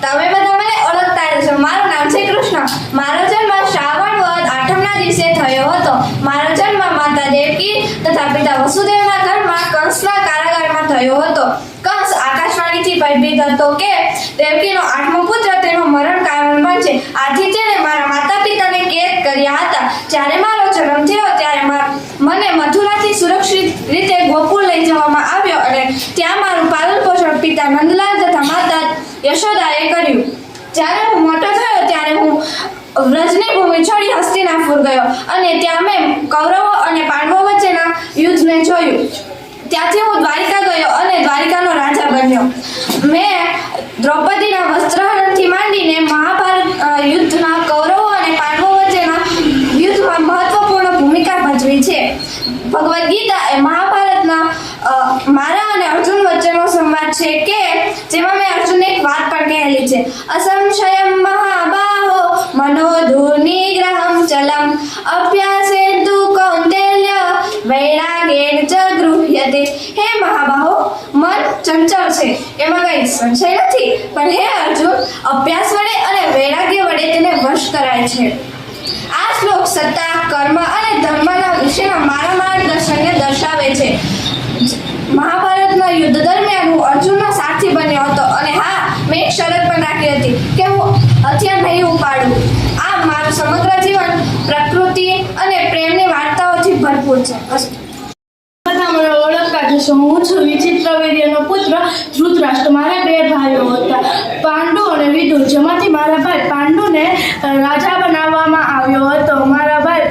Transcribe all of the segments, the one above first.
તમે બધા મને ઓળખતા હશો. મારું નામ છે કૃષ્ણ. મારો જન્મ શ્રાવણ વદ 8મના દિવસે થયો હતો. મારો જન્મ માતા દેવકી તથા પિતા વસુદેવના ઘરમાં કંસના કારાગારમાં થયો હતો. કંસ આકાશવાણીથી ભયભીત હતો કે દેવકીનો 8મો પુત્ર તેનું મરણ કારણ બનશે. આથી તેણે મારા માતા પિતાને કેદ કર્યા હતા. જ્યારે મારો જન્મ થયો ત્યારે મને મથુરાથી સુરક્ષિત રીતે ગોકુળ લઈ જવામાં આવ્યો અને ત્યાં મારું પાલન પોષણ પિતા નંદલાલ તથા માતા યશોદાએ કર્યું. જ્યારે હું મોટો થયો ત્યારે હું વ્રજની ભૂમિ છોડી હસ્તિનાપુર ગયો અને ત્યાં મેં કૌરવો અને પાંડવો વચ્ચેના યુદ્ધને જોયું. ત્યાંથી હું દ્વારિકા ગયો અને દ્વારિકાનો રાજા બન્યો. મેં દ્રૌપદીના વસ્ત્રહરણથી માંડીને મહાભારત યુદ્ધના કૌરવો અને પાંડવો વચ્ચેના યુદ્ધમાં મહત્વપૂર્ણ ભૂમિકા ભજવી છે. ભગવદ્ ગીતા એ મહાભારતના મારા અને અર્જુન વચ્ચેનો સંવાદ છે કે જેમાં મેં અર્જુનને એક વાત પણ કહેલી છે. અસંશયમ મહાબાહો મનોધુર્નિગ્રહમ ચલમ અભ્યાસેતુ કૌંતેય વૈરાગેણ ચ ગૃહ્યતે. હે મહાબાહો, મન ચંચળ છે એમાં કઈ સંશય નથી, પણ હે અર્જુન, અભ્યાસ વડે અને વૈરાગ્ય વડે તેને વશ કરાય છે. આ શ્લોક સત્તા, કર્મ અને ધર્મના વિશેના મારા માર્ગદર્શનને દર્શાવે છે. મહાભારતના યુદ્ધ દરમિયાન હું અર્જુનનો સારથી બન્યો હતો અને હા, મેં એક શરત પણ રાખી હતી કે હું હથિયાર નહીં ઉપાડું. આ મારું સમગ્ર જીવન પ્રકૃતિ અને પ્રેમની વાર્તાઓથી ભરપૂર છે. મને ઓળખતા જશો. હું છું વિચિત્રવીર્યનો પુત્ર ધૃતરાષ્ટ્ર. મારા 2 ભાઈઓ હતા, પાંડુ અને વિદુર, જેમાંથી મારા ભાઈ પાંડુને રાજા બનાવવામાં આવ્યો હતો. મારા ભાઈ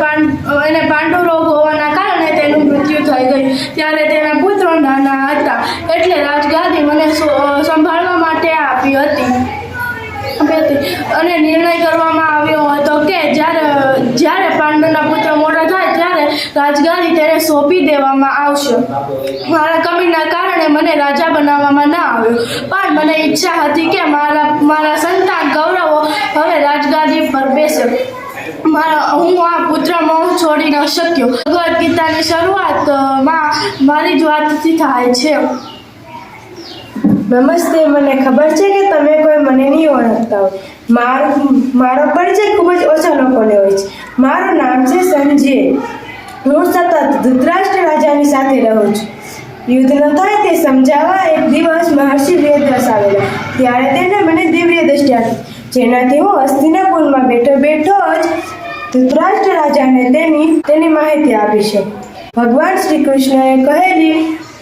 પાંડુ રોગ હોવાના કારણે તેનું મૃત્યુ થઈ ગયું. ત્યારે તેના પુત્રો નાના હતા, એટલે રાજગાદી મને સંભાળવા માટે આપી હતી અને નિર્ણય કરવામાં આવ્યો હતો કે જ્યારે પાંડુના પુત્ર મોટા થાય ત્યારે રાજગાદી તેને સોંપી દેવામાં આવશે. મારા કમીના કારણે મને રાજા બનાવવામાં ના આવ્યો, પણ મને ઈચ્છા હતી કે મારા સંતાન કૌરવો હવે રાજગાદી પર બેસે. હું આ પુત્ર મોહ છોડી ન શક્યો. ભગવદ્ ગીતાની શરૂઆત મારી જ વાતથી થાય છે. નમસ્તે. મને ખબર છે કે તમે કોઈ મને નહીં ઓળખતા હોય. મારો પરિચય ખૂબ જ ઓછા લોકોને હોય છે. મારું નામ છે સંજય. હું સતત ધૃતરાષ્ટ્ર રાજાની સાથે રહું છું. યુદ્ધ ન થાય તે સમજાવવા એક દિવસ મહર્ષિ વેદવ્યાસ આવેલા. ત્યારે તેને મને દિવ્ય દ્રષ્ટિ આપી, જેનાથી હું હસ્તિનાપુરમાં બેઠો જ ધૃતરાષ્ટ્ર રાજાને તેની માહિતી આપી છે. ભગવાન શ્રી કૃષ્ણએ કહેલી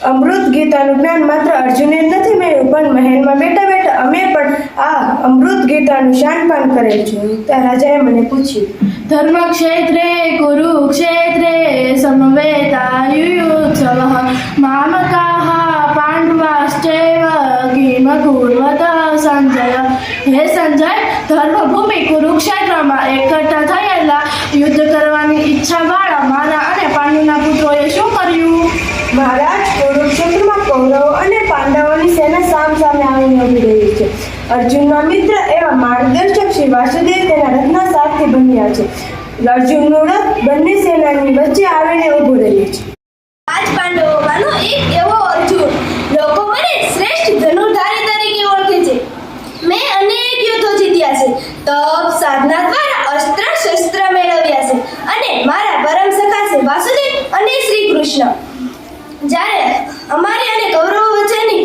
અમૃત ગીતાનું જ્ઞાન માત્ર અર્જુને જ નથી મેળવ્યું, પણ મહેલમાં બેઠા અમે પણ આ અમૃત ગીતાનું શાનપાન કરેલ છે. ત્યાં રાજાએ મને પૂછ્યું, ધર્મક્ષેત્રે કુરુક્ષેત્રે સમવેતાયુયુત્સવઃ મામકાઃ પાંડવાશ્ચૈવ કિમ કુર્વત સંજય. હે સંજય, ધર્મભૂમિ કુરુક્ષેત્રમાં એકઠા થયેલા યુદ્ધ કરવાની ઈચ્છાવાળા મારા અને પાંડુના પુત્રોએ શું કર્યું? મહારાજ, કુરુક્ષેત્રમાં કૌરવો અને પાંડવોની સેના સામે આવીને ઉભી રહી છે. અર્જુનના મિત્ર એવા માર્ગદર્શક શ્રી વાસુદેવ તેના રથના સારથી બન્યા છે. અર્જુનનું રથ બંને સેનાની વચ્ચે આવીને ઊભું રહ્યું છે. આજ પાંડવોમાંનો એક એવો અર્જુન. લોકો મને શ્રેષ્ઠ ધનુર્ધારી તરીકે ઓળખે છે. મેં અનેક યુદ્ધો જીત્યા છે, તપ સાધના દ્વારા અસ્ત્ર શસ્ત્ર મેળવ્યા છે અને મારા પરમ સખા છે વાસુદેવ અને શ્રી કૃષ્ણ. જ્યારે અમારી અને કૌરવો વચ્ચેની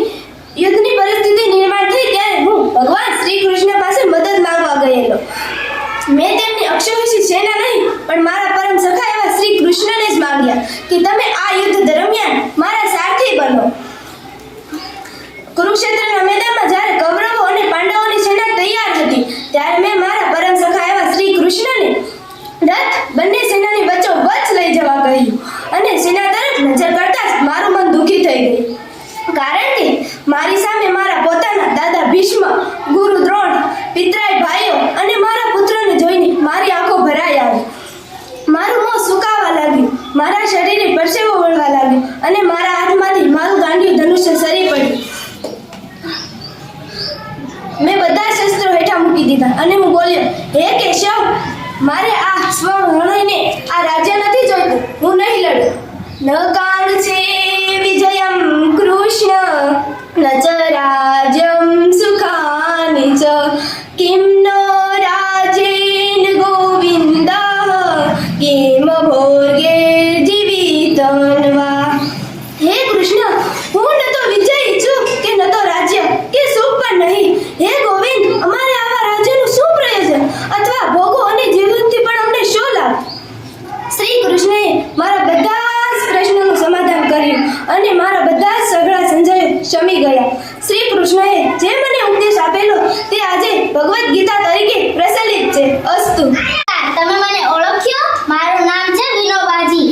યુદ્ધની પરિસ્થિતિ નિર્માણ થઈ ત્યારે હું ભગવાન શ્રી કૃષ્ણ પાસે મદદ માંગવા ગયેલો. મેં તેમની અક્ષૌહિણી સેના નહીં, પણ મારા પરમ સખા એવા શ્રી કૃષ્ણને જ માંગ્યા કે તમે આ યુદ્ધ દરમિયાન મારા સારથી બનો. કુરુક્ષેત્રના મેદાનમાં જ્યારે કૌરવો અને પાંડવોની સેના તૈયાર હતી ત્યારે મેં મારા પરમ સખા એવા શ્રી કૃષ્ણને રથ બંને સેનાની વચ્ચોવચ્ચ લઈ જવા કહ્યું અને સેના તરફ નજર કરતા જ મારું મન દુઃખી થઈ ગયું. કારણ કે મારી સામે મારા પોતાના દાદા ભીષ્મ, ગુરુ દ્રોણ, પિતરાય ભાઈઓ અને મારા પુત્રને જોઈને મારી આંખો ભરાઈ આવી. મારું મોં સુકાવા લાગ્યું, મારા શરીરે પરસેવો વળવા લાગ્યો અને મારા હાથમાંથી મારું ગાંડિયું ધનુષ્ય સરી પડ્યું. મેં બધા શસ્ત્રો હેઠા મૂકી દીધા અને હું બોલ્યો, હે કેશવ, મારે આ સ્વરણોને આ રાજ્ય નથી જોઈતું. હું નહીં લડું. ન કાળ છે વિજયમ કૃષ્ણ ન ચ રાજ્યમ સુખાનિ ચ किं नो राजेन गोविन्दः किम भोगे जीवितन्वा। હે કૃષ્ણ, હું ન તો વિજયી છું કે ન તો રાજ્ય કે સુખ પણ નહીં. હે ગોવિંદ, અમારે આવા રાજ્યનું શું પ્રયોજન અથવા ભોગો અને જીવનથી પણ અમને શું લાભ? શ્રી કૃષ્ણએ મારા બધા જ પ્રશ્નોનું સમાધાન કર્યું અને મારા બધા જ સઘળા સંજય શમી ગયા. શ્રી કૃષ્ણએ જે મને ઉપદેશ આપેલો તે આજે ભગવદ્ ગીતા તરીકે પ્રચલિત છે. અસ્તુ. તમે મને ઓળખ્યો? મારું નામ છે વિનોબાજી.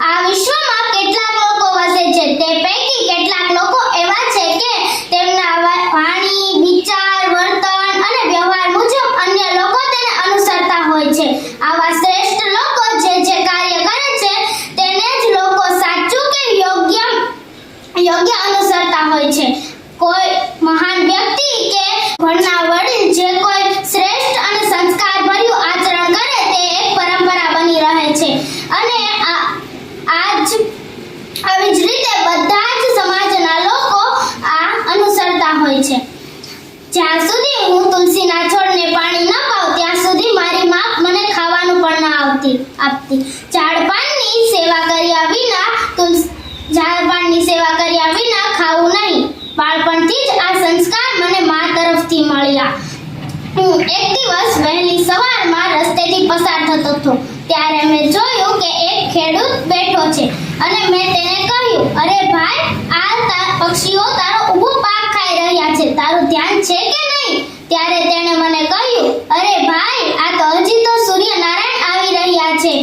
આ વિશ્વમાં કેટલાક લોકો વસે છે, તે પૈકી કેટલાક લોકો એવા છે કે તેમના વાણી, વિચાર, વર્તન અને વ્યવહાર મુજબ અન્ય લોકો તેને અનુસરતા હોય છે. આવા શ્રેષ્ઠ લોકો જે કાર્ય કરે છે તેને જ લોકો સાચું કે યોગ્ય અનુસરતા હોય છે. કોઈ મહાન વ્યક્તિ કે ઘરના વડીલ જે કોઈ શ્રેષ્ઠ અને સંસ્કારભર્યું આચરણ કરે તે એક પરંપરા બની રહે છે અને આવી જ રીતે બધા જ સમાજના લોકો આ અનુસરતા હોય છે. જ્યાં સુધી હું તુલસીના છોડને પાણી ન પાઉં ત્યાં સુધી મારી માં મને ખાવાનું પણ ન આપતી. ઝાડપાનની સેવા કર્યા વિના ખાવું નહીં. બાળપણથી જ આ સંસ્કાર મને મા તરફથી મળ્યા. હું એક દિવસ વહેલી સવારમાં રસ્તેથી પસાર થતો હતો ત્યારે મેં જોયું કે એક ખેડૂત બેઠો છે અને મેં તેને કહ્યું, અરે ભાઈ, આ પક્ષીઓ તારો ઊભો પાક ખાઈ રહ્યા છે, તારું ધ્યાન છે કે નહીં? ત્યારે તેણે મને કહ્યું, અરે ભાઈ, આ તો હજી તો સૂર્યનારાયણ આવી રહ્યા છે,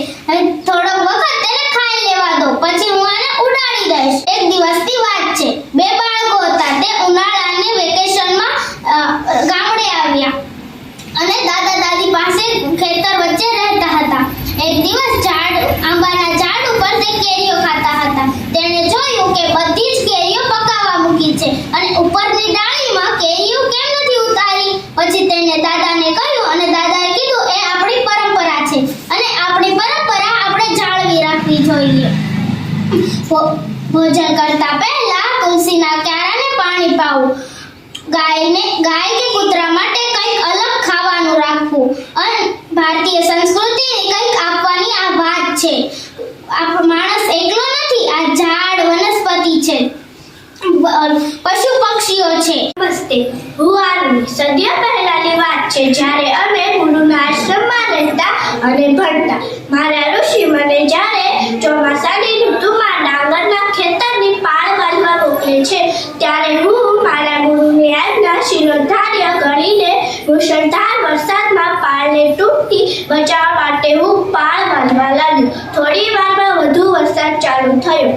થોડોક વખત તેને ખાઈ લેવા દો, પછી હું આને ઉડાડી દઈશ. એક દિવસની વાત છે. બે બાળકો હતા. તે ઉનાળાની વેકેશનમાં ગામડે આવ્યા અને દાદા દાદી પાસે ખેતર વચ્ચે રહેતા હતા. એક દિવસ આંબાના ઝાડ ઉપર તે કેરીઓ ખાતા હતા. તેણે જોયું કે બધી જ કેરીઓ પકાવવા મૂકી છે અને ઉપરની ડાળીમાં કેરીઓ કેમ નથી ઉતારી? પછી તેણે દાદાને કહ્યું અને દાદાએ કીધું, એ આપણી પરંપરા છે અને આપણી પરંપરા આપણે જાળવી રાખવી જોઈએ. ભોજન કરતા પહેલા તુલસીના ક્યારાને પાણી પાવું, ગાય કે કૂતરા માટે કંઈક અલગ ખાવાનું રાખવું અને ભારતીય સંસ્કૃતિની કંઈક આપવાની આ વાત છે. માણસ એકલો નથી, આ ઝાડ વનસ્પતિ છે, પશુ પક્ષીઓ છે. નમસ્તે. હું આરવી. સદીઓ પહેલાની વાત છે જ્યારે અમે ગુરુના આશ્રમમાં રહેતા અને ભણતા. મારા ઋષિ મને જ્યારે ચોમાસાની ઋતુમાં ડાંગરના ખેતરની પાળ બાંધવા મોકલે છે ત્યારે હું મારા ગુરુની આજ્ઞા શિરોધાર્ય ગણીને મુશળધાર વરસાદમાં પાળને તૂટતી બચાવવા માટે હું પાળ બાંધવા લાગ્યો. થોડી વારમાં વધુ વરસાદ ચાલુ થયો.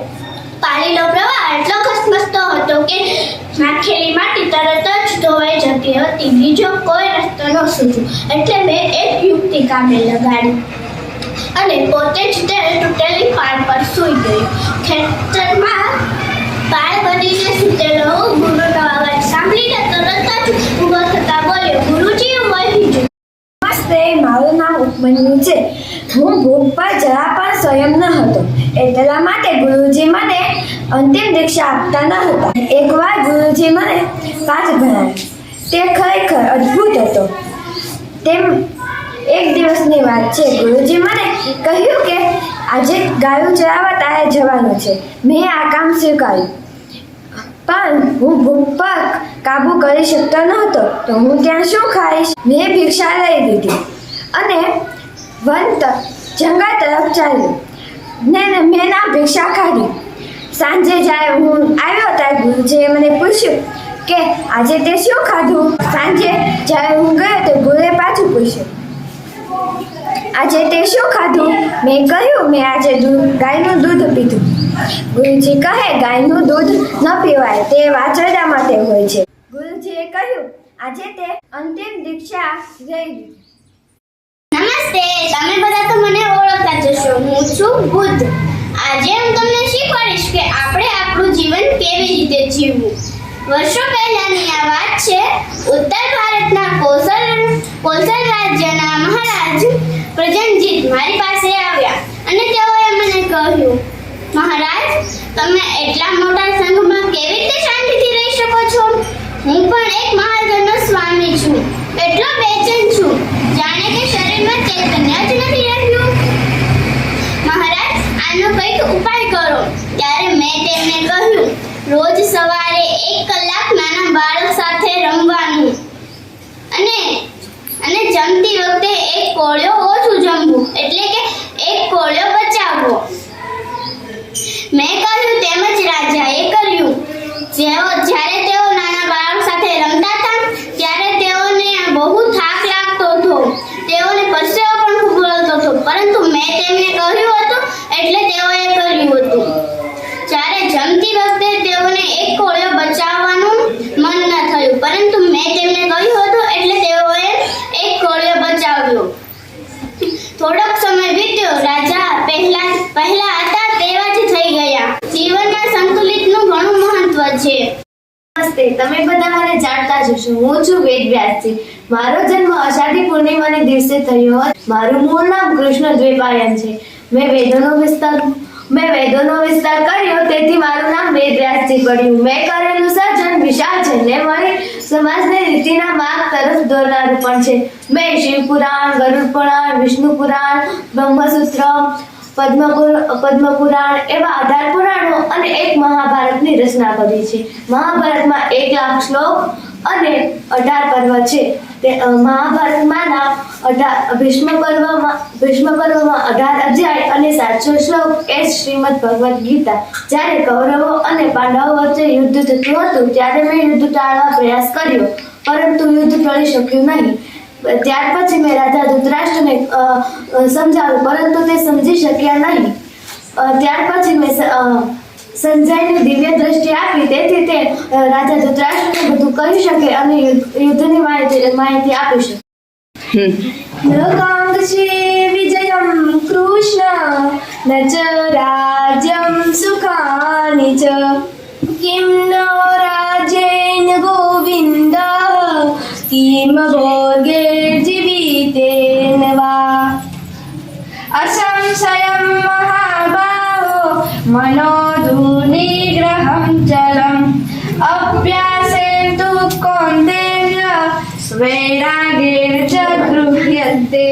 પાણીનો પ્રવાહ એટલો ઘસમસતો હતો કે નાખેલી માટી તરત જ ધોવાઈ જતી હતી. બીજો કોઈ રસ્તો ન સૂચ્યો એટલે મેં એક યુક્તિ કામે લગાડી અને પોતે જ તે તૂટેલી પાળ પર સૂઈ ગયો. ખેતરમાં પાળ બનીને સૂતેલો ગુરુનો અવાજ સાંભળીને તરત જ ઊભો થતા બોલ્યો, ગુરુજી, હું અહીં છું. નમસ્તે. મારું નામ ઉપમન્યુ છે. હું ભૂખ પર જરા પણ સ્વયં ન હતો. એટલા માટે ગુરુજી મને અંતિમ દીક્ષા આપતા ન હતા. એકવાર ગુરુજી મને પાઠ ભણાવ્યો. તે ખરેખર અદ્ભુત હતો. તેમ એક દિવસની વાત છે. ગુરુજી મને કહ્યું કે આજે ગાયું ચરાવવા તારે જવાનું છે. મેં આ કામ સ્વીકાર્યું પણ હું ભૂખ પર કાબુ કરી શકતો નહોતો તો હું ત્યાં શું ખાઈશ? મેં ભિક્ષા લઈ લીધી અને જંગલ તરફ ચાલ્યું ને મેં ના ભિક્ષા ખાધી. સાંજે જ્યારે હું આવ્યો ત્યારે ગુરુજીએ મને પૂછ્યું કે આજે તે શું ખાધું? સાંજે જ્યારે હું ગયો તો ગુરુએ પાછું પૂછ્યું, આજે તે શું ખાધું? મેં કહ્યું, મેં આજે ગાયનું દૂધ પીધું. ગુરુજી કહે, ગાયનું દૂધ ન પીવાય, તે વાછરડા માટે હોય છે. ગુરુજીએ કહ્યું, આજે તે અંતિમ દીક્ષા લઈ લીધી. નમસ્તે. તમે બધા તો મને ઓળખતા જશો. હું છું બુદ્ધ. આજે હું તમને શીખવાડીશ કે આપણે આપણું જીવન કેવી રીતે જીવવું. વર્ષો પહેલાની આ વાત છે. ઉત્તર ભારતના કોસલ રાજ્યના મહારાજ પ્રજનજીત મારી પાસે આવ્યા અને તેઓએ મને કહ્યું, મહારાજ, તમે એટલા મોટા સંઘમાં કેવી રીતે શાંતિથી રહી શકો છો? હું પણ એક મહાજનનો સ્વામી છું. એટલો બેચેન છું જાણે કે શરીરમાં ચૈતન્ય જ નથી રહ્યું. મહારાજ, આનો કંઈક ઉપાય કરો. ત્યારે મેં તેમને કહ્યું, રોજ સવારે 1 કલાક નાના બાળક સાથે રમવાનું અને જમતી વખતે એક કોળિયો ઓછું જમવું, એટલે કે એક કોળિયો બચાવવો. મેં કહ્યું તેમજ રાજાએ કર્યું. જ્યારે તેઓ નાના બાળક સાથે રમતા હતા ત્યારે તેઓને બહુ થાક લાગતો હતો, તેઓને પરસેવો પણ ખૂબ વળતો હતો, પરંતુ મેં તેમને કહ્યું હતું એટલે તેઓએ કર્યું હતું. જ્યારે જમતી વખતે તેઓને એક કોળિયો બચાવવાનું મન ન થયું, પરંતુ મેં તેમને કહ્યું હતું એટલે તેઓએ એક કોળિયો બચાવ્યો. થોડોક સમય વીત્યો. રાજા પહેલા હતા તેવા જ થઈ ગયા. જીવનમાં સંતુલિતનું ઘણું મહત્વ છે. નમસ્તે, તમે બધા મને જાણતા જ હશો. હું છું વેદવ્યાસજી. મારો જન્મ અષાઢી પૂર્ણિમાને દિવસે થયો હતો. મારું મૂળ નામ કૃષ્ણ દ્વૈપાયન છે. મેં વેદોનો વિસ્તાર કર્યો, તેથી મારું નામ વેદવ્યાસજી પડ્યું. મેં કરેલું સર્જન વિશાળ છે ને મારી સમાજને રીતિના માર્ગ તરફ દોરનારું પણ છે. મેં શિવ પુરાણ, ગરુડ પુરાણ, વિષ્ણુ પુરાણ, બ્રહ્મસૂત્ર, પદ્મ પુરાણ એવા 18 પુરાણો અને એક મહાભારતની રચના કરી છે. મહાભારતમાં 1 લાખ શ્લોક અને 18 પર્વ છે. મહાભારતમાંના ભીષ્મ પર્વમાં 18 અધ્યાય અને 700 શ્લોક એ શ્રીમદ ભગવદ્ ગીતા. જ્યારે કૌરવો અને પાંડવો વચ્ચે યુદ્ધ થતું હતું ત્યારે મેં યુદ્ધ ટાળવા પ્રયાસ કર્યો, પરંતુ યુદ્ધ ટળી શક્યું નહીં. ત્યાર પછી મેં રાજા ધૃતરાષ્ટ્રને સમજાવ્યું, પરંતુ તે સમજી શક્યા નહીં. ત્યાર પછી મેં સંજયને દિવ્ય દ્રષ્ટિ આપી, તેથી તે રાજા ધૃતરાષ્ટ્રને બધું કહી શકે અને યુદ્ધની માહિતી આપી શકે. ન કાંક્ષે વિજયમ કૃષ્ણ ન ચ રાજ્યમ સુખાનિ ચ કિમ નો રાજ્યેન ગોવિંદ કિમ ભોગૈર્જીવિતેન વા અસંશયમ મહાબાહો મનોધુનિગ્રહં ચલમ અભ્યાસેન તુ કૌન્તેય વૈરાગ્યેન ચ ગૃહ્યતે.